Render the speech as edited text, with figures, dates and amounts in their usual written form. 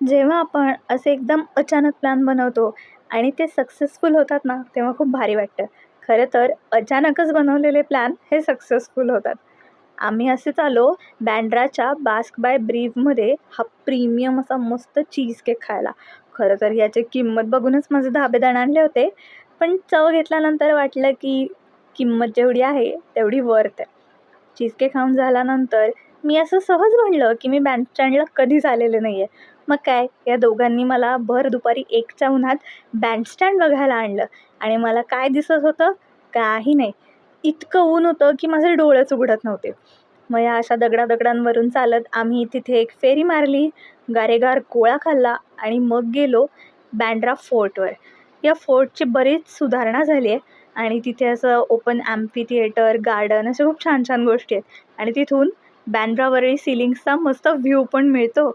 जेव्हा आपण असे एकदम अचानक प्लॅन बनवतो आणि ते सक्सेसफुल होतात ना, तेव्हा खूप भारी वाटतं. खरं तर अचानकच बनवलेले प्लॅन हे सक्सेसफुल होतात. आम्ही असेच आलो बँड्राच्या बास्क बाय ब्रीव्हमध्ये हा प्रीमियम असा मस्त चीज केक खायला. खरं तर याची किंमत बघूनच माझे धाबे दणाणले होते. पण चव घेतल्यानंतर वाटलं की किंमत जेवढी आहे तेवढी वर्थ आहे. चीज केक खाऊन झाल्यानंतर मी असं सहज म्हणलं की मी बँडस्टँडला कधीच आलेले नाही आहे. मग काय, या दोघांनी मला भर दुपारी 1च्या उन्हात बँडस्टँड बघायला आणलं आणि मला काय दिसत होतं? काही नाही. इतकं ऊन होतं की माझे डोळेच उघडत नव्हते. मग या अशा दगडादगडांवरून चालत आम्ही तिथे एक फेरी मारली, गारेगार गोळा खाल्ला आणि मग गेलो बँड्रा फोर्टवर. या फोर्टची बरीच सुधारणा झाली आहे आणि तिथे असं ओपन ॲम्फी थिएटर, गार्डन अशा खूप छान छान गोष्टी आहेत आणि तिथून बँड्रावरील सिलिंग्सचा मस्त व्ह्यू पण मिळतो.